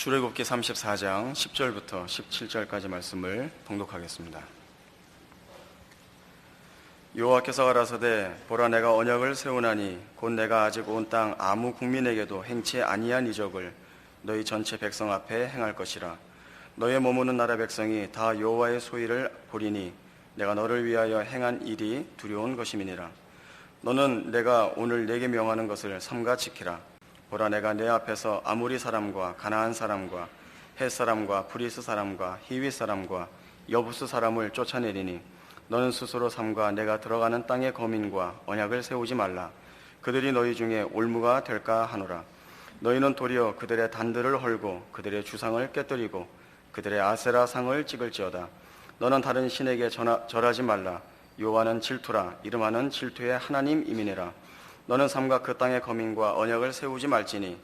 출애굽기 34장 10절부터 17절까지 말씀을 봉독하겠습니다. 여호와께서 가라사대 보라 내가 언약을 세우나니 곧 내가 아직 온 땅 아무 국민에게도 행치 아니한 이적을 너희 전체 백성 앞에 행할 것이라. 너의 머무는 나라 백성이 다 여호와의 소위를 보리니 내가 너를 위하여 행한 일이 두려운 것임이니라. 너는 내가 오늘 네게 명하는 것을 삼가 지키라. 보라 내가 내 앞에서 아모리 사람과 가나안 사람과 헷 사람과 브리스 사람과 히윗 사람과 여부스 사람을 쫓아내리니 너는 스스로 삼가 내가 들어가는 땅의 거민과 언약을 세우지 말라. 그들이 너희 중에 올무가 될까 하노라. 너희는 도리어 그들의 단들을 헐고 그들의 주상을 깨뜨리고 그들의 아세라 상을 찍을지어다. 너는 다른 신에게 절하지 말라. 여호와는 질투라. 이름하는 질투의 하나님이니라. 너는 삼가 그 땅의 거민과 언약을 세우지 말지니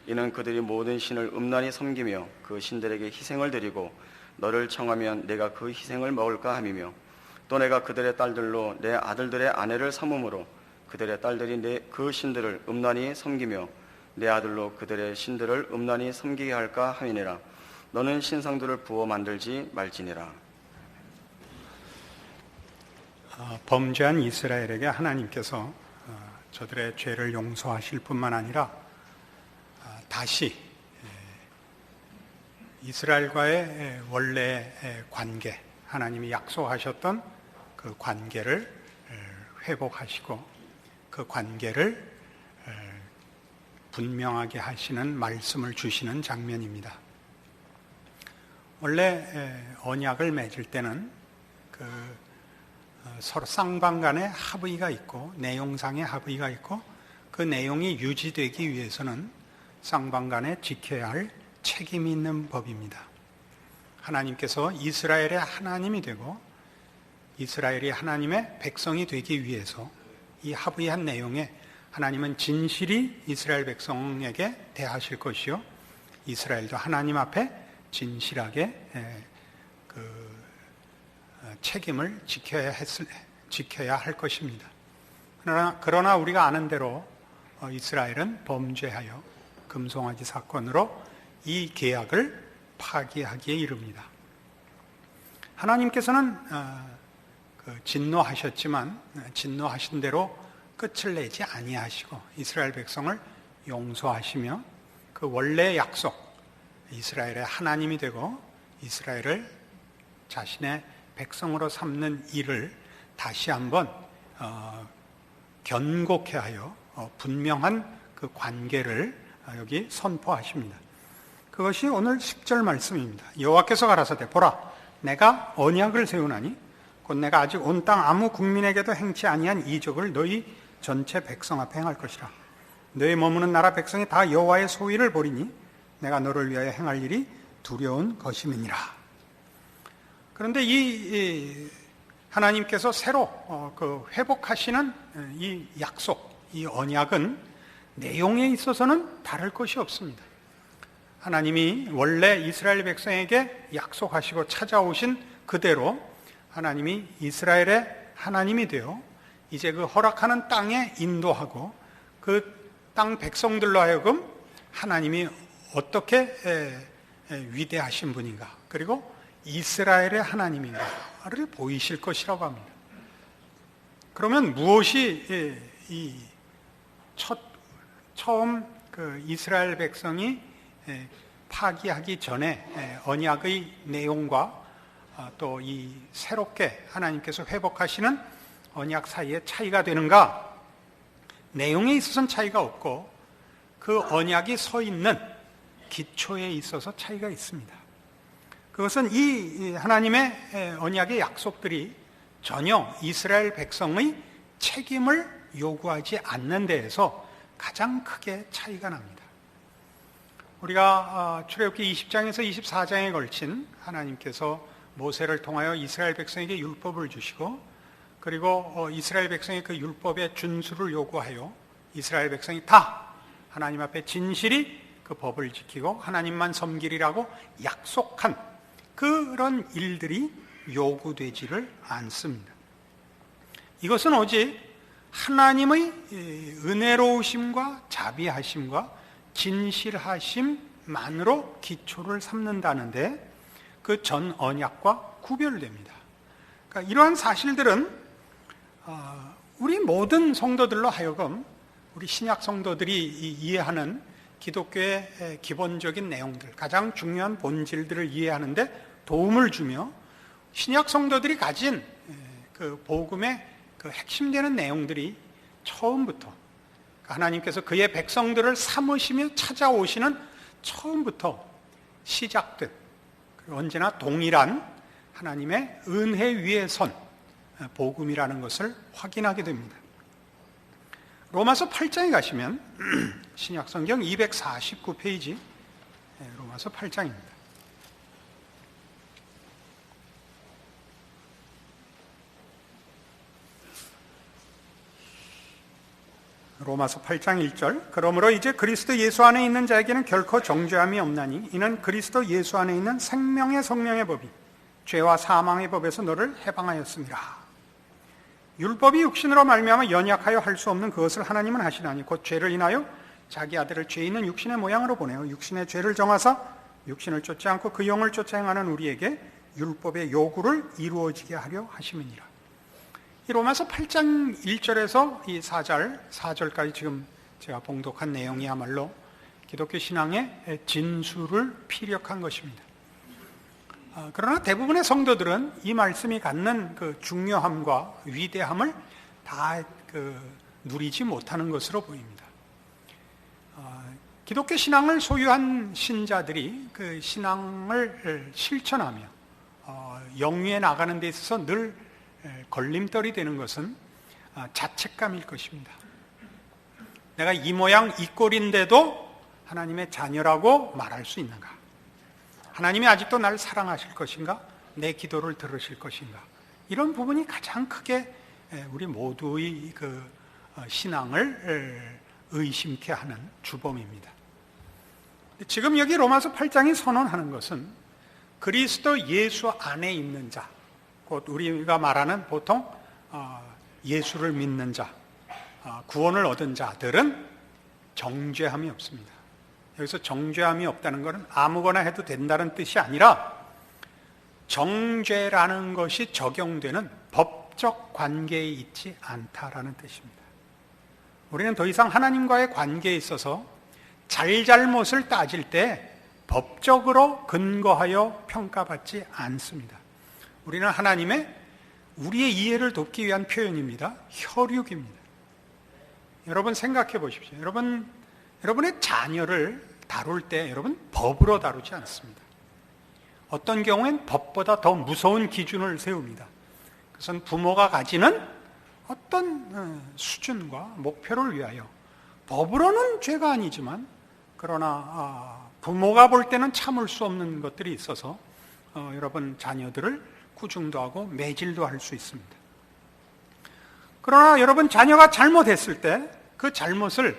이는 그들이 모든 신을 음란히 섬기며 그 신들에게 희생을 드리고 너를 청하면 내가 그 희생을 먹을까 함이며 또 내가 그들의 딸들로 내 아들들의 아내를 삼음으로 그들의 딸들이 그 신들을 음란히 섬기며 내 아들로 그들의 신들을 음란히 섬기게 할까 함이니라. 너는 신상들을 부어 만들지 말지니라. 범죄한 이스라엘에게 하나님께서 저들의 죄를 용서하실 뿐만 아니라 다시 이스라엘과의 원래 관계, 하나님이 약속하셨던 그 관계를 회복하시고 그 관계를 분명하게 하시는 말씀을 주시는 장면입니다. 원래 언약을 맺을 때는 서로 쌍방 간의 합의가 있고 내용상의 합의가 있고 그 내용이 유지되기 위해서는 쌍방 간에 지켜야 할 책임이 있는 법입니다. 하나님께서 이스라엘의 하나님이 되고 이스라엘이 하나님의 백성이 되기 위해서 이 합의한 내용에 하나님은 진실이 이스라엘 백성에게 대하실 것이요 이스라엘도 하나님 앞에 진실하게 책임을 지켜야 할 것입니다. 그러나 우리가 아는 대로 이스라엘은 범죄하여 금송아지 사건으로 이 계약을 파기하기에 이릅니다. 하나님께서는 진노하셨지만 진노하신 대로 끝을 내지 아니하시고 이스라엘 백성을 용서하시며 그 원래의 약속, 이스라엘의 하나님이 되고 이스라엘을 자신의 백성으로 삼는 일을 다시 한번 견고케 하여 분명한 그 관계를 여기 선포하십니다. 그것이 오늘 10절 말씀입니다. 여호와께서 가라사대 보라 내가 언약을 세우나니 곧 내가 아직 온 땅 아무 국민에게도 행치 아니한 이적을 너희 전체 백성 앞에 행할 것이라. 너희 머무는 나라 백성이 다 여호와의 소위를 보리니 내가 너를 위하여 행할 일이 두려운 것임이니라. 그런데 이 하나님께서 새로 회복하시는 이 약속, 이 언약은 내용에 있어서는 다를 것이 없습니다. 하나님이 원래 이스라엘 백성에게 약속하시고 찾아오신 그대로 하나님이 이스라엘의 하나님이 되어 이제 그 허락하는 땅에 인도하고 그 땅 백성들로 하여금 하나님이 어떻게 위대하신 분인가 그리고 이스라엘의 하나님인가를 보이실 것이라고 합니다. 그러면 무엇이 처음 그 이스라엘 백성이 파기하기 전에 언약의 내용과 또 이 새롭게 하나님께서 회복하시는 언약 사이에 차이가 되는가? 내용에 있어서는 차이가 없고 그 언약이 서 있는 기초에 있어서 차이가 있습니다. 그것은 이 하나님의 언약의 약속들이 전혀 이스라엘 백성의 책임을 요구하지 않는 데에서 가장 크게 차이가 납니다. 우리가 출애굽기 20장에서 24장에 걸친 하나님께서 모세를 통하여 이스라엘 백성에게 율법을 주시고 그리고 이스라엘 백성의 그 율법의 준수를 요구하여 이스라엘 백성이 다 하나님 앞에 진실이 그 법을 지키고 하나님만 섬기리라고 약속한 그런 일들이 요구되지를 않습니다. 이것은 오직 하나님의 은혜로우심과 자비하심과 진실하심 말씀만으로 기초를 삼는다는데 그 전 언약과 구별됩니다. 그러니까 이러한 사실들은 우리 모든 성도들로 하여금 우리 신약 성도들이 이해하는 기독교의 기본적인 내용들, 가장 중요한 본질들을 이해하는데 도움을 주며 신약 성도들이 가진 그 복음의 그 핵심되는 내용들이 처음부터 하나님께서 그의 백성들을 삼으시며 찾아오시는 처음부터 시작된 언제나 동일한 하나님의 은혜 위에 선 복음이라는 것을 확인하게 됩니다. 로마서 8장에 가시면 신약성경 249페이지 로마서 8장입니다. 로마서 8장 1절 그러므로 이제 그리스도 예수 안에 있는 자에게는 결코 정죄함이 없나니 이는 그리스도 예수 안에 있는 생명의 성령의 법이 죄와 사망의 법에서 너를 해방하였습니다. 율법이 육신으로 말미암아 연약하여 할 수 없는 그것을 하나님은 하시나니 곧 죄를 인하여 자기 아들을 죄 있는 육신의 모양으로 보내어 육신의 죄를 정하사 육신을 쫓지 않고 그 영을 쫓아 행하는 우리에게 율법의 요구를 이루어지게 하려 하심이니라. 이 로마서 8장 1절에서 이 4절까지 지금 제가 봉독한 내용이야말로 기독교 신앙의 진수를 피력한 것입니다. 그러나 대부분의 성도들은 이 말씀이 갖는 그 중요함과 위대함을 다 누리지 못하는 것으로 보입니다. 기독교 신앙을 소유한 신자들이 그 신앙을 실천하며 영위에 나가는 데 있어서 늘 걸림돌이 되는 것은 자책감일 것입니다. 내가 이 모양 이 꼴인데도 하나님의 자녀라고 말할 수 있는가? 하나님이 아직도 나를 사랑하실 것인가? 내 기도를 들으실 것인가? 이런 부분이 가장 크게 우리 모두의 그 신앙을 의심케 하는 주범입니다. 지금 여기 로마서 8장이 선언하는 것은 그리스도 예수 안에 있는 자, 곧 우리가 말하는 보통 예수를 믿는 자, 구원을 얻은 자들은 정죄함이 없습니다. 여기서 정죄함이 없다는 것은 아무거나 해도 된다는 뜻이 아니라 정죄라는 것이 적용되는 법적 관계에 있지 않다라는 뜻입니다. 우리는 더 이상 하나님과의 관계에 있어서 잘잘못을 따질 때 법적으로 근거하여 평가받지 않습니다. 우리는 하나님의 우리의 이해를 돕기 위한 표현입니다. 혈육입니다. 여러분 생각해 보십시오. 여러분의 자녀를 다룰 때 여러분 법으로 다루지 않습니다. 어떤 경우엔 법보다 더 무서운 기준을 세웁니다. 그것은 부모가 가지는 어떤 수준과 목표를 위하여 법으로는 죄가 아니지만 그러나 부모가 볼 때는 참을 수 없는 것들이 있어서 여러분 자녀들을 꾸중도 하고 매질도 할 수 있습니다. 그러나 여러분 자녀가 잘못했을 때 그 잘못을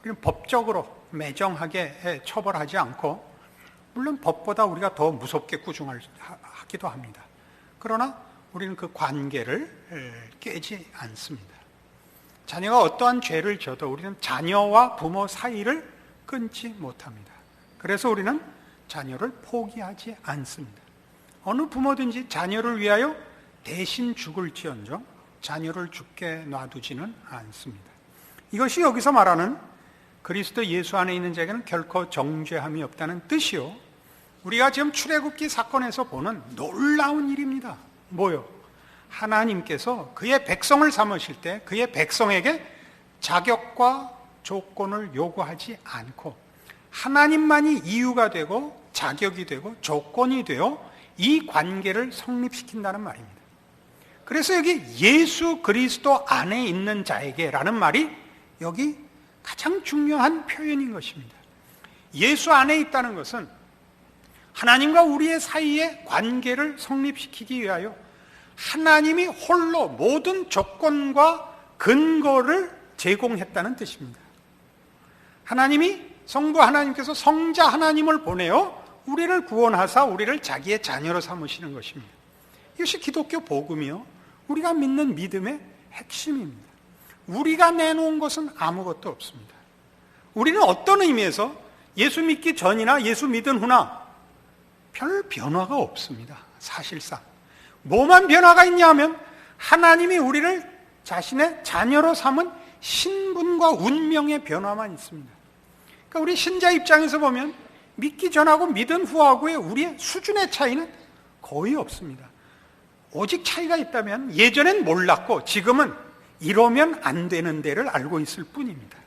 우리는 법적으로 매정하게 처벌하지 않고 물론 법보다 우리가 더 무섭게 꾸중하기도 합니다. 그러나 우리는 그 관계를 깨지 않습니다. 자녀가 어떠한 죄를 져도 우리는 자녀와 부모 사이를 끊지 못합니다. 그래서 우리는 자녀를 포기하지 않습니다. 어느 부모든지 자녀를 위하여 대신 죽을지언정 자녀를 죽게 놔두지는 않습니다. 이것이 여기서 말하는 그리스도 예수 안에 있는 자에게는 결코 정죄함이 없다는 뜻이요, 우리가 지금 출애굽기 사건에서 보는 놀라운 일입니다. 뭐요? 하나님께서 그의 백성을 삼으실 때 그의 백성에게 자격과 조건을 요구하지 않고 하나님만이 이유가 되고 자격이 되고 조건이 되어 이 관계를 성립시킨다는 말입니다. 그래서 여기 예수 그리스도 안에 있는 자에게라는 말이 여기 가장 중요한 표현인 것입니다. 예수 안에 있다는 것은 하나님과 우리의 사이의 관계를 성립시키기 위하여 하나님이 홀로 모든 조건과 근거를 제공했다는 뜻입니다. 하나님이 성부 하나님께서 성자 하나님을 보내어 우리를 구원하사 우리를 자기의 자녀로 삼으시는 것입니다. 이것이 기독교 복음이요, 우리가 믿는 믿음의 핵심입니다. 우리가 내놓은 것은 아무것도 없습니다. 우리는 어떤 의미에서 예수 믿기 전이나 예수 믿은 후나 별 변화가 없습니다. 사실상. 뭐만 변화가 있냐 하면 하나님이 우리를 자신의 자녀로 삼은 신분과 운명의 변화만 있습니다. 그러니까 우리 신자 입장에서 보면 믿기 전하고 믿은 후하고의 우리의 수준의 차이는 거의 없습니다. 오직 차이가 있다면 예전엔 몰랐고 지금은 이러면 안 되는 데를 알고 있을 뿐입니다.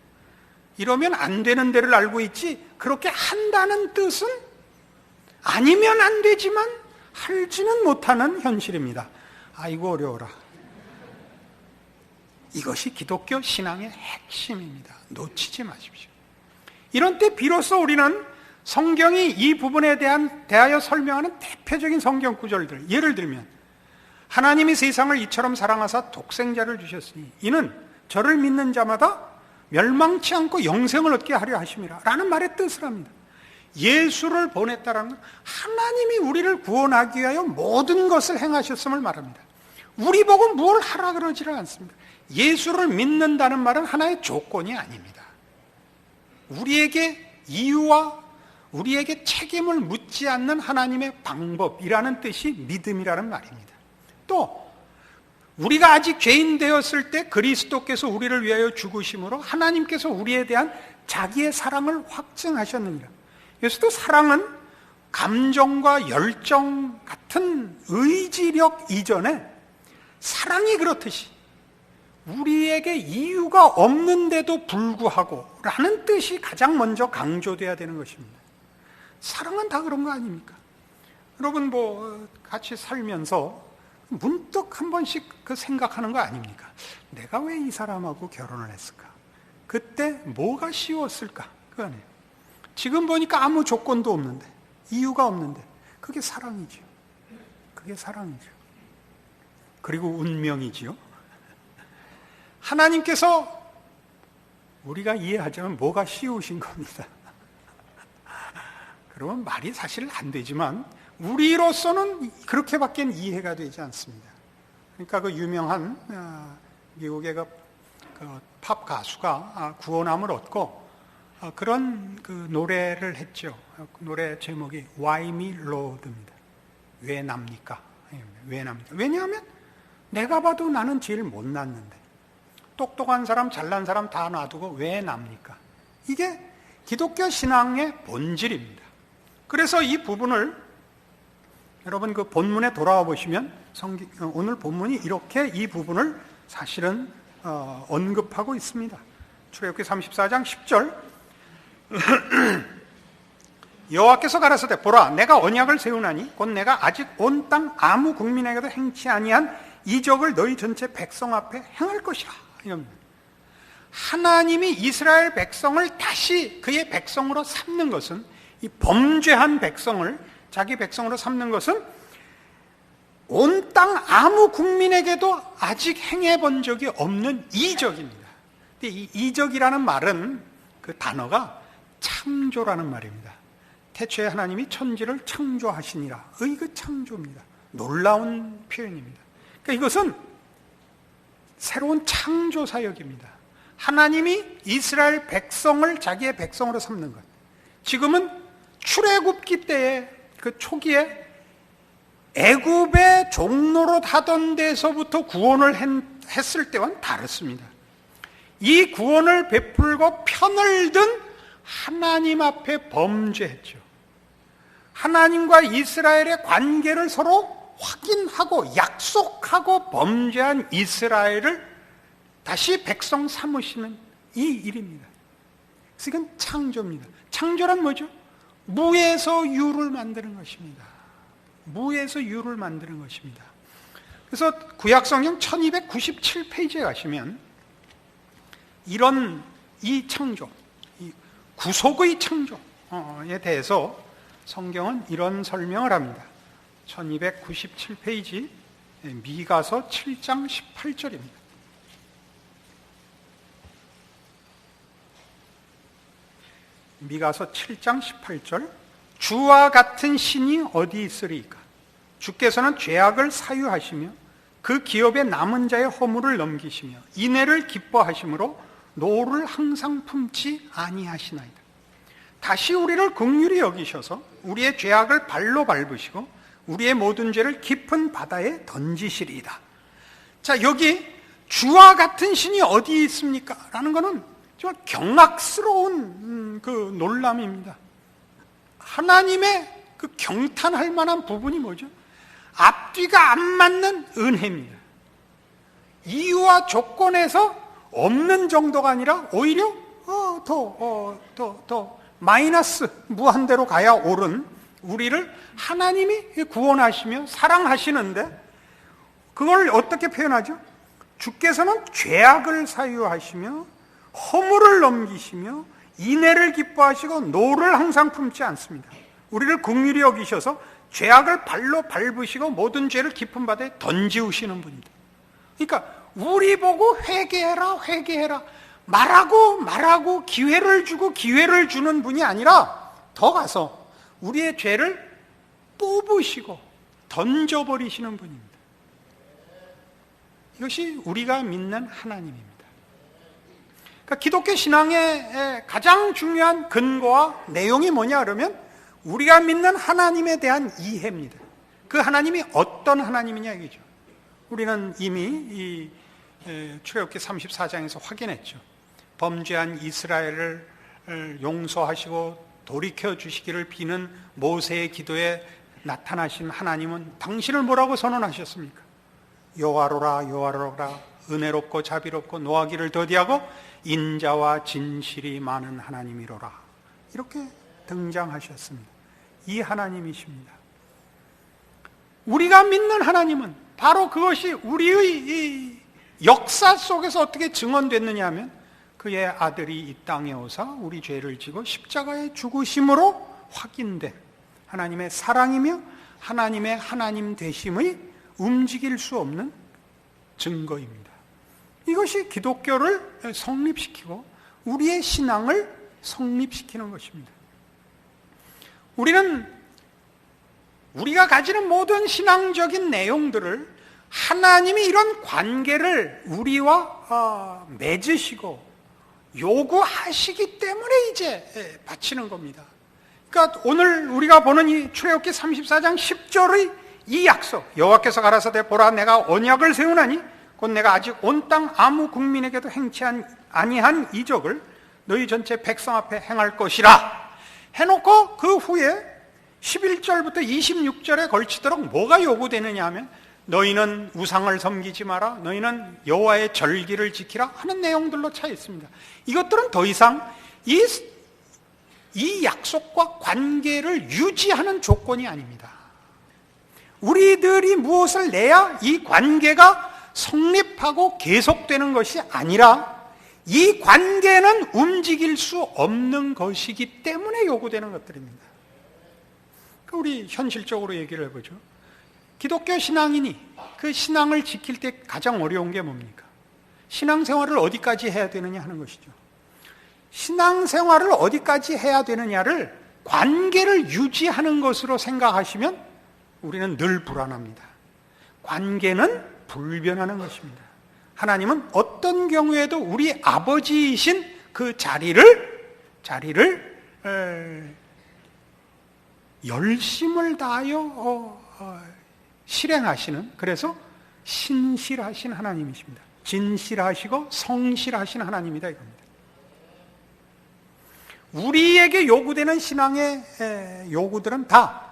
이러면 안 되는 데를 알고 있지 그렇게 한다는 뜻은 아니면 안 되지만 할지는 못하는 현실입니다. 아이고 어려워라. 이것이 기독교 신앙의 핵심입니다. 놓치지 마십시오. 이런 때 비로소 우리는 성경이 이 부분에 대하여 설명하는 대표적인 성경 구절들, 예를 들면 하나님이 세상을 이처럼 사랑하사 독생자를 주셨으니 이는 저를 믿는 자마다 멸망치 않고 영생을 얻게 하려 하심이라 라는 말의 뜻을 합니다. 예수를 보냈다라는 건 하나님이 우리를 구원하기 위하여 모든 것을 행하셨음을 말합니다. 우리 보고 뭘 하라 그러지를 않습니다. 예수를 믿는다는 말은 하나의 조건이 아닙니다. 우리에게 이유와 우리에게 책임을 묻지 않는 하나님의 방법이라는 뜻이 믿음이라는 말입니다. 또 우리가 아직 죄인 되었을 때 그리스도께서 우리를 위하여 죽으심으로 하나님께서 우리에 대한 자기의 사랑을 확증하셨느니라. 그래서 사랑은 감정과 열정 같은 의지력 이전에 사랑이 그렇듯이 우리에게 이유가 없는데도 불구하고 라는 뜻이 가장 먼저 강조돼야 되는 것입니다. 사랑은 다 그런 거 아닙니까? 여러분 같이 살면서 문득 한 번씩 생각하는 거 아닙니까? 내가 왜 이 사람하고 결혼을 했을까? 그때 뭐가 쉬웠을까? 그거 아니에요. 지금 보니까 아무 조건도 없는데, 이유가 없는데, 그게 사랑이죠. 그게 사랑이죠. 그리고 운명이지요. 하나님께서 우리가 이해하자면 뭐가 쉬우신 겁니다. 그러면 말이 사실 안 되지만 우리로서는 그렇게밖에 이해가 되지 않습니다. 그러니까 그 유명한 미국의 팝 가수가 구원함을 얻고 그런 노래를 했죠. 그 노래 제목이 Why Me Lord입니다. 왜 납니까? 왜 납니까? 왜냐하면 내가 봐도 나는 제일 못났는데 똑똑한 사람, 잘난 사람 다 놔두고 왜 납니까? 이게 기독교 신앙의 본질입니다. 그래서 이 부분을 여러분 그 본문에 돌아와 보시면 오늘 본문이 이렇게 이 부분을 사실은 언급하고 있습니다. 출애굽기 34장 10절 여호와께서 가라사대 보라 내가 언약을 세우나니 곧 내가 아직 온 땅 아무 국민에게도 행치 아니한 이적을 너희 전체 백성 앞에 행할 것이라. 하나님이 이스라엘 백성을 다시 그의 백성으로 삼는 것은 이 범죄한 백성을 자기 백성으로 삼는 것은 온 땅 아무 국민에게도 아직 행해본 적이 없는 이적입니다. 근데 이 이적이라는 말은 그 단어가 창조라는 말입니다. 태초에 하나님이 천지를 창조하시니라. 그 창조입니다. 놀라운 표현입니다. 그러니까 이것은 새로운 창조 사역입니다. 하나님이 이스라엘 백성을 자기의 백성으로 삼는 것. 지금은 출애굽기 때에 그 초기에 애굽의 종로로 하던 데서부터 구원을 했을 때와는 다릅니다. 이 구원을 베풀고 편을 든 하나님 앞에 범죄했죠. 하나님과 이스라엘의 관계를 서로 확인하고 약속하고 범죄한 이스라엘을 다시 백성 삼으시는 이 일입니다. 그래서 이건 창조입니다. 창조란 뭐죠? 무에서 유를 만드는 것입니다. 무에서 유를 만드는 것입니다. 그래서 구약성경 1297페이지에 가시면 이런 이 창조, 이 구속의 창조에 대해서 성경은 이런 설명을 합니다. 1297페이지 미가서 7장 18절입니다. 미가서 7장 18절 주와 같은 신이 어디 있으리까? 주께서는 죄악을 사유하시며 그 기업에 남은 자의 허물을 넘기시며 인애를 기뻐하심으로 노를 항상 품지 아니하시나이다. 다시 우리를 긍휼히 여기셔서 우리의 죄악을 발로 밟으시고 우리의 모든 죄를 깊은 바다에 던지시리이다. 자, 여기 주와 같은 신이 어디 있습니까? 라는 것은 정말 경악스러운 그 놀람입니다. 하나님의 그 경탄할 만한 부분이 뭐죠? 앞뒤가 안 맞는 은혜입니다. 이유와 조건에서 없는 정도가 아니라 오히려 더 마이너스 무한대로 가야 옳은 우리를 하나님이 구원하시며 사랑하시는데, 그걸 어떻게 표현하죠? 주께서는 죄악을 사유하시며 허물을 넘기시며 인애를 기뻐하시고 노를 항상 품지 않습니다. 우리를 긍휼히 여기셔서 죄악을 발로 밟으시고 모든 죄를 깊은 바다에 던지우시는 분입니다. 그러니까 우리 보고 회개해라 회개해라 말하고 기회를 주고 기회를 주는 분이 아니라 더 가서 우리의 죄를 뽑으시고 던져버리시는 분입니다. 이것이 우리가 믿는 하나님입니다. 그러니까 기독교 신앙의 가장 중요한 근거와 내용이 뭐냐 그러면 우리가 믿는 하나님에 대한 이해입니다. 그 하나님이 어떤 하나님이냐 이거죠. 우리는 이미 이 출애굽기 34장에서 확인했죠. 범죄한 이스라엘을 용서하시고 돌이켜 주시기를 비는 모세의 기도에 나타나신 하나님은 당신을 뭐라고 선언하셨습니까? 여호와로라 여호와로라 은혜롭고 자비롭고 노하기를 더디하고 인자와 진실이 많은 하나님이로라, 이렇게 등장하셨습니다. 이 하나님이십니다. 우리가 믿는 하나님은 바로 그것이 우리의 이 역사 속에서 어떻게 증언됐느냐 하면 그의 아들이 이 땅에 오사 우리 죄를 지고 십자가에 죽으심으로 확인된 하나님의 사랑이며 하나님의 하나님 되심의 움직일 수 없는 증거입니다. 이것이 기독교를 성립시키고 우리의 신앙을 성립시키는 것입니다. 우리가 가지는 모든 신앙적인 내용들을 하나님이 이런 관계를 우리와 맺으시고 요구하시기 때문에 이제 바치는 겁니다. 그러니까 오늘 우리가 보는 이 출애굽기 34장 10절의 이 약속, 여호와께서 가라사대 보라 내가 언약을 세우나니 곧 내가 아직 온 땅 아무 국민에게도 행치 아니한 이적을 너희 전체 백성 앞에 행할 것이라 해놓고 그 후에 11절부터 26절에 걸치도록 뭐가 요구되느냐 하면 너희는 우상을 섬기지 마라, 너희는 여호와의 절기를 지키라 하는 내용들로 차 있습니다. 이것들은 더 이상 이 약속과 관계를 유지하는 조건이 아닙니다. 우리들이 무엇을 내야 이 관계가 성립하고 계속되는 것이 아니라 이 관계는 움직일 수 없는 것이기 때문에 요구되는 것들입니다. 우리 현실적으로 얘기를 해보죠. 기독교 신앙인이 그 신앙을 지킬 때 가장 어려운 게 뭡니까? 신앙생활을 어디까지 해야 되느냐 하는 것이죠. 신앙생활을 어디까지 해야 되느냐를 관계를 유지하는 것으로 생각하시면 우리는 늘 불안합니다. 관계는 불변하는 것입니다. 하나님은 어떤 경우에도 우리 아버지이신 그 자리를 열심을 다하여 실행하시는, 그래서 신실하신 하나님이십니다. 진실하시고 성실하신 하나님이다 이겁니다. 우리에게 요구되는 신앙의 요구들은 다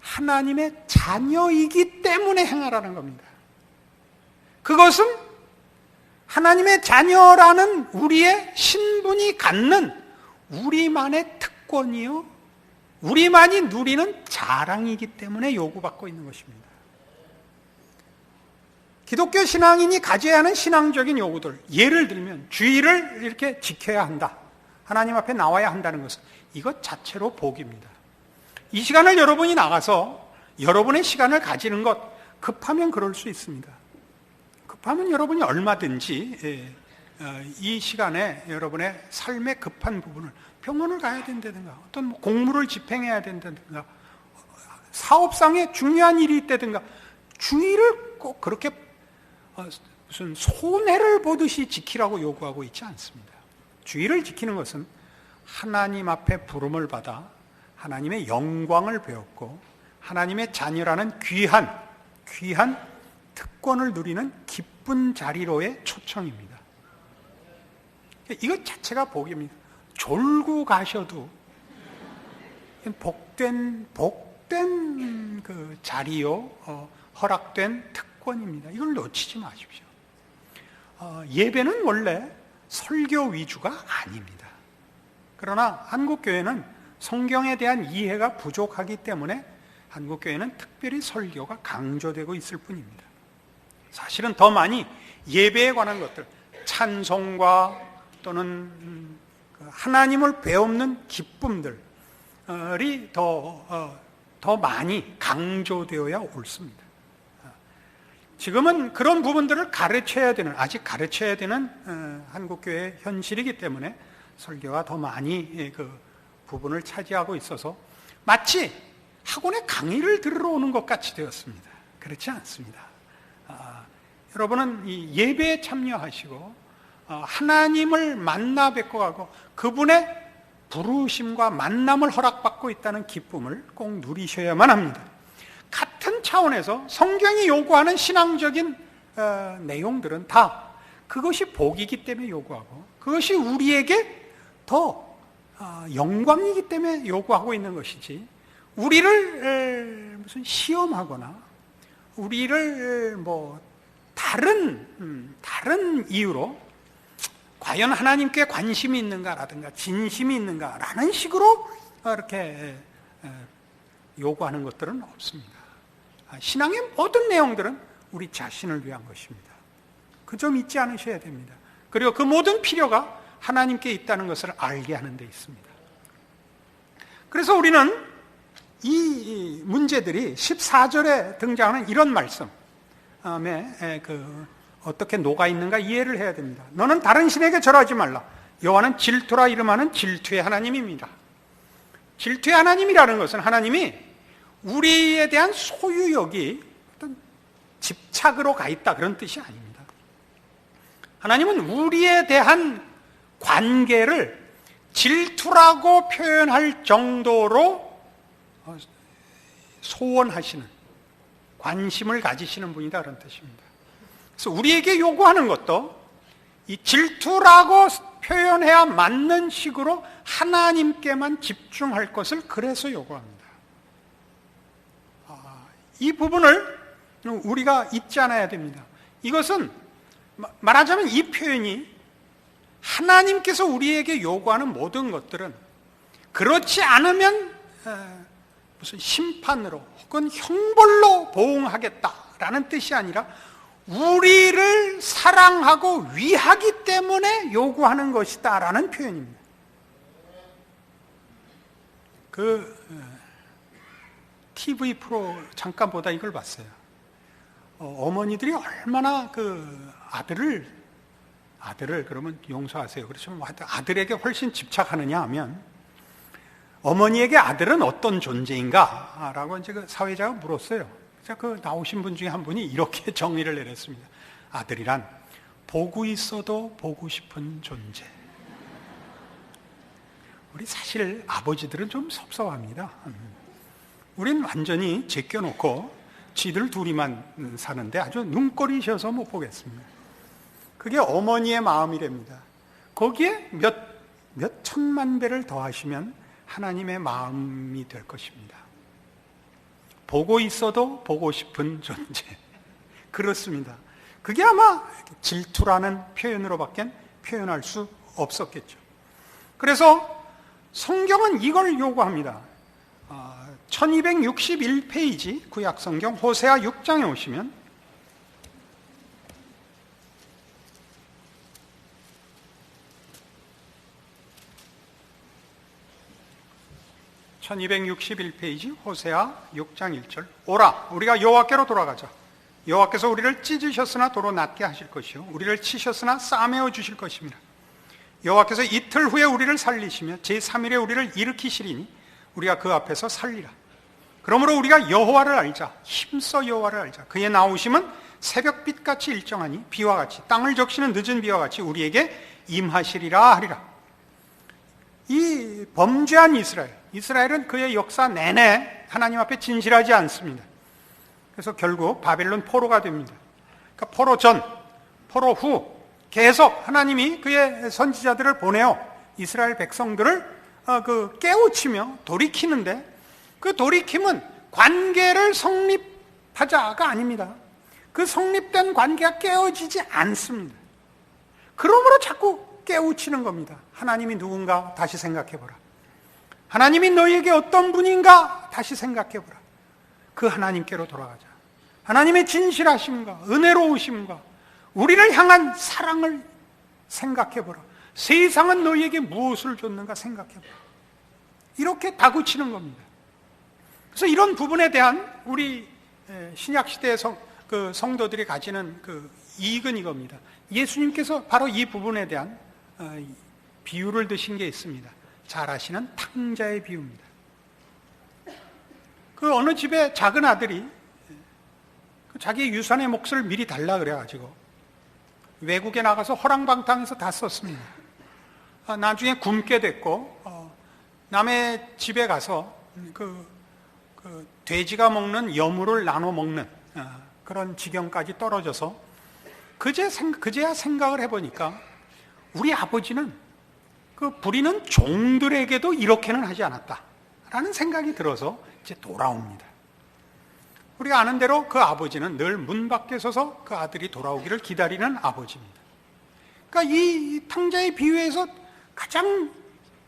하나님의 자녀이기 때문에 행하라는 겁니다. 그것은 하나님의 자녀라는 우리의 신분이 갖는 우리만의 특권이요 우리만이 누리는 자랑이기 때문에 요구받고 있는 것입니다. 기독교 신앙인이 가져야 하는 신앙적인 요구들, 예를 들면 주의를 이렇게 지켜야 한다, 하나님 앞에 나와야 한다는 것은 이것 자체로 복입니다. 이 시간을 여러분이 나가서 여러분의 시간을 가지는 것, 급하면 그럴 수 있습니다. 급하면 여러분이 얼마든지 이 시간에 여러분의 삶의 급한 부분을, 병원을 가야 된다든가 어떤 공무를 집행해야 된다든가 사업상에 중요한 일이 있다든가 주의를 꼭 그렇게 무슨 손해를 보듯이 지키라고 요구하고 있지 않습니다. 주의를 지키는 것은 하나님 앞에 부름을 받아 하나님의 영광을 배웠고 하나님의 자녀라는 귀한 특권을 누리는 기쁜 자리로의 초청입니다. 이것 자체가 복입니다. 졸고 가셔도 복된 그 자리요, 허락된 특권입니다. 이걸 놓치지 마십시오. 예배는 원래 설교 위주가 아닙니다. 그러나 한국교회는 성경에 대한 이해가 부족하기 때문에 한국교회는 특별히 설교가 강조되고 있을 뿐입니다. 사실은 더 많이 예배에 관한 것들, 찬송과 또는 하나님을 배우는 기쁨들이 더 많이 강조되어야 옳습니다. 지금은 그런 부분들을 아직 가르쳐야 되는 한국교회의 현실이기 때문에 설교가 더 많이 그 부분을 차지하고 있어서 마치 학원에 강의를 들으러 오는 것 같이 되었습니다. 그렇지 않습니다. 여러분은 이 예배에 참여하시고 하나님을 만나 뵙고 가고 그분의 부르심과 만남을 허락받고 있다는 기쁨을 꼭 누리셔야만 합니다. 같은 차원에서 성경이 요구하는 신앙적인 내용들은 다 그것이 복이기 때문에 요구하고 그것이 우리에게 더 영광이기 때문에 요구하고 있는 것이지 우리를 무슨 시험하거나 우리를 뭐 다른 이유로 과연 하나님께 관심이 있는가라든가 진심이 있는가라는 식으로 이렇게 요구하는 것들은 없습니다. 신앙의 모든 내용들은 우리 자신을 위한 것입니다. 그 점 잊지 않으셔야 됩니다. 그리고 그 모든 필요가 하나님께 있다는 것을 알게 하는 데 있습니다. 그래서 우리는 이 문제들이 14절에 등장하는 이런 말씀에 어떻게 녹아 있는가 이해를 해야 됩니다. 너는 다른 신에게 절하지 말라. 여호와는 질투라 이름하는 질투의 하나님입니다. 질투의 하나님이라는 것은 하나님이 우리에 대한 소유욕이 어떤 집착으로 가 있다 그런 뜻이 아닙니다. 하나님은 우리에 대한 관계를 질투라고 표현할 정도로 소원하시는, 관심을 가지시는 분이다 그런 뜻입니다. 그래서 우리에게 요구하는 것도 이 질투라고 표현해야 맞는 식으로 하나님께만 집중할 것을 그래서 요구합니다. 이 부분을 우리가 잊지 않아야 됩니다. 이것은 말하자면 이 표현이 하나님께서 우리에게 요구하는 모든 것들은 그렇지 않으면 무슨 심판으로 혹은 형벌로 보응하겠다라는 뜻이 아니라 우리를 사랑하고 위하기 때문에 요구하는 것이다라는 표현입니다. TV 프로 잠깐 보다 이걸 봤어요. 어머니들이 얼마나 아들을 그러면 용서하세요. 그렇지만 아들에게 훨씬 집착하느냐 하면 어머니에게 아들은 어떤 존재인가? 라고 이제 그 사회자가 물었어요. 그 나오신 분 중에 한 분이 이렇게 정의를 내렸습니다. 아들이란 보고 있어도 보고 싶은 존재. 우리 사실 아버지들은 좀 섭섭합니다. 우린 완전히 제껴놓고 지들 둘이만 사는데 아주 눈꼬리셔서 못 보겠습니다. 그게 어머니의 마음이랍니다. 거기에 몇 천만 배를 더하시면 하나님의 마음이 될 것입니다. 보고 있어도 보고 싶은 존재. 그렇습니다. 그게 아마 질투라는 표현으로밖에 표현할 수 없었겠죠. 그래서 성경은 이걸 요구합니다. 1261페이지 구약성경 호세아 6장에 오시면 1261페이지 호세아 6장 1절 오라 우리가 여호와께로 돌아가자. 여호와께서 우리를 찢으셨으나 도로 낫게 하실 것이요 우리를 치셨으나 싸매어 주실 것입니다. 여호와께서 이틀 후에 우리를 살리시며 제3일에 우리를 일으키시리니 우리가 그 앞에서 살리라. 그러므로 우리가 여호와를 알자. 힘써 여호와를 알자. 그의 나오심은 새벽빛같이 일정하니 비와 같이 땅을 적시는 늦은 비와 같이 우리에게 임하시리라 하리라. 이 범죄한 이스라엘은 그의 역사 내내 하나님 앞에 진실하지 않습니다. 그래서 결국 바벨론 포로가 됩니다. 그러니까 포로 전, 포로 후 계속 하나님이 그의 선지자들을 보내어 이스라엘 백성들을 깨우치며 돌이키는데, 그 돌이킴은 관계를 성립하자가 아닙니다. 그 성립된 관계가 깨어지지 않습니다. 그러므로 자꾸 깨우치는 겁니다. 하나님이 누군가 다시 생각해보라. 하나님이 너희에게 어떤 분인가 다시 생각해보라. 그 하나님께로 돌아가자. 하나님의 진실하심과 은혜로우심과 우리를 향한 사랑을 생각해보라. 세상은 너희에게 무엇을 줬는가 생각해보라. 이렇게 다그치는 겁니다. 그래서 이런 부분에 대한 우리 신약시대의 성도들이 가지는 그 이익은 이겁니다. 예수님께서 바로 이 부분에 대한 비유를 드신 게 있습니다. 잘 아시는 탕자의 비유입니다. 그 어느 집에 작은 아들이 자기 유산의 몫을 미리 달라 그래가지고 외국에 나가서 허랑방탕해서 다 썼습니다. 나중에 굶게 됐고 남의 집에 가서 그 돼지가 먹는 여물을 나눠 먹는 그런 지경까지 떨어져서 그제야 생각을 해보니까 우리 아버지는 그 부리는 종들에게도 이렇게는 하지 않았다라는 생각이 들어서 이제 돌아옵니다. 우리가 아는 대로 그 아버지는 늘 문 밖에 서서 그 아들이 돌아오기를 기다리는 아버지입니다. 그러니까 이 탕자의 비유에서 가장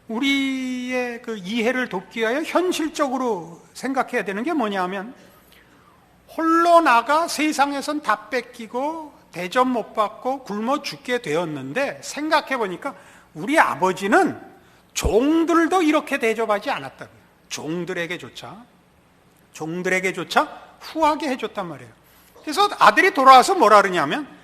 우리의 그 이해를 돕기 위하여 현실적으로 생각해야 되는 게 뭐냐면, 홀로 나가 세상에선 다 뺏기고 대접 못 받고 굶어 죽게 되었는데, 생각해 보니까 우리 아버지는 종들도 이렇게 대접하지 않았다고요. 종들에게조차 후하게 해줬단 말이에요. 그래서 아들이 돌아와서 뭐라 그러냐면,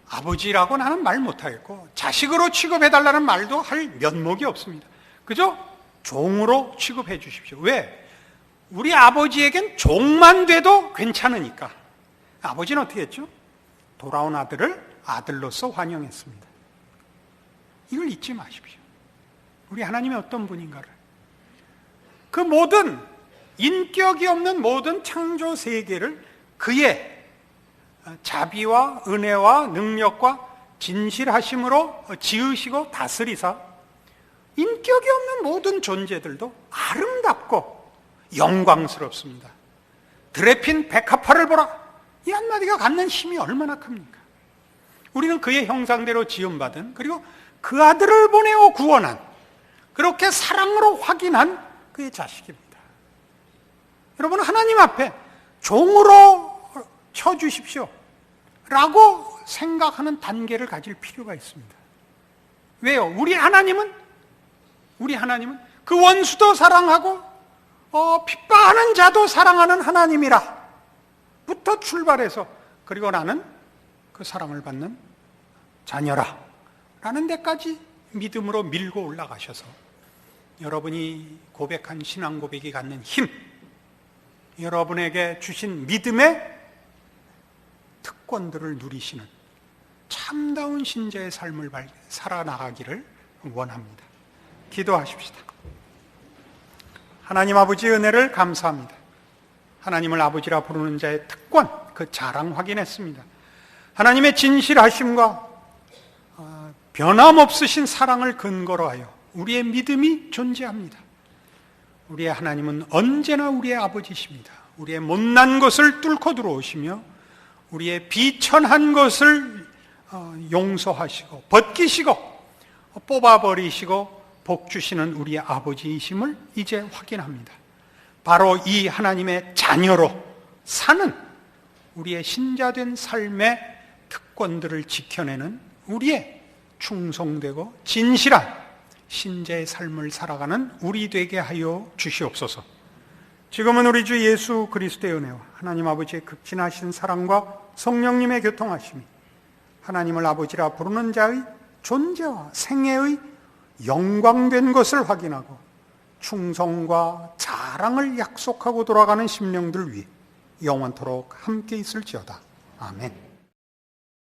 아버지라고 나는 말 못하겠고 자식으로 취급해달라는 말도 할 면목이 없습니다. 그저 종으로 취급해 주십시오. 왜? 우리 아버지에겐 종만 돼도 괜찮으니까. 아버지는 어떻게 했죠? 돌아온 아들을 아들로서 환영했습니다. 이걸 잊지 마십시오. 우리 하나님이 어떤 분인가를. 그 모든 인격이 없는 모든 창조 세계를 그의 자비와 은혜와 능력과 진실하심으로 지으시고 다스리사 인격이 없는 모든 존재들도 아름답고 영광스럽습니다. 드레핀 백합화를 보라. 이 한마디가 갖는 힘이 얼마나 큽니까? 우리는 그의 형상대로 지음받은, 그리고 그 아들을 보내어 구원한, 그렇게 사랑으로 확인한 그의 자식입니다. 여러분, 하나님 앞에 종으로 쳐주십시오 라고 생각하는 단계를 가질 필요가 있습니다. 왜요? 우리 하나님은 그 원수도 사랑하고 핍박하는 자도 사랑하는 하나님이라 부터 출발해서, 그리고 나는 그 사랑을 받는 자녀라 라는 데까지 믿음으로 밀고 올라가셔서 여러분이 고백한 신앙 고백이 갖는 힘, 여러분에게 주신 믿음의 특권들을 누리시는 참다운 신자의 삶을 살아나가기를 원합니다. 기도하십시다. 하나님 아버지의 은혜를 감사합니다. 하나님을 아버지라 부르는 자의 특권, 그 자랑 확인했습니다. 하나님의 진실하심과 변함없으신 사랑을 근거로 하여 우리의 믿음이 존재합니다. 우리의 하나님은 언제나 우리의 아버지십니다. 우리의 못난 것을 뚫고 들어오시며 우리의 비천한 것을 용서하시고 벗기시고 뽑아버리시고 복 주시는 우리의 아버지이심을 이제 확인합니다. 바로 이 하나님의 자녀로 사는 우리의 신자된 삶의 특권들을 지켜내는 우리의 충성되고 진실한 신자의 삶을 살아가는 우리 되게 하여 주시옵소서. 지금은 우리 주 예수 그리스도의 은혜와 하나님 아버지의 극진하신 사랑과 성령님의 교통하심이 하나님을 아버지라 부르는 자의 존재와 생애의 영광된 것을 확인하고 충성과 자랑을 약속하고 돌아가는 심령들 위해 영원토록 함께 있을지어다. 아멘.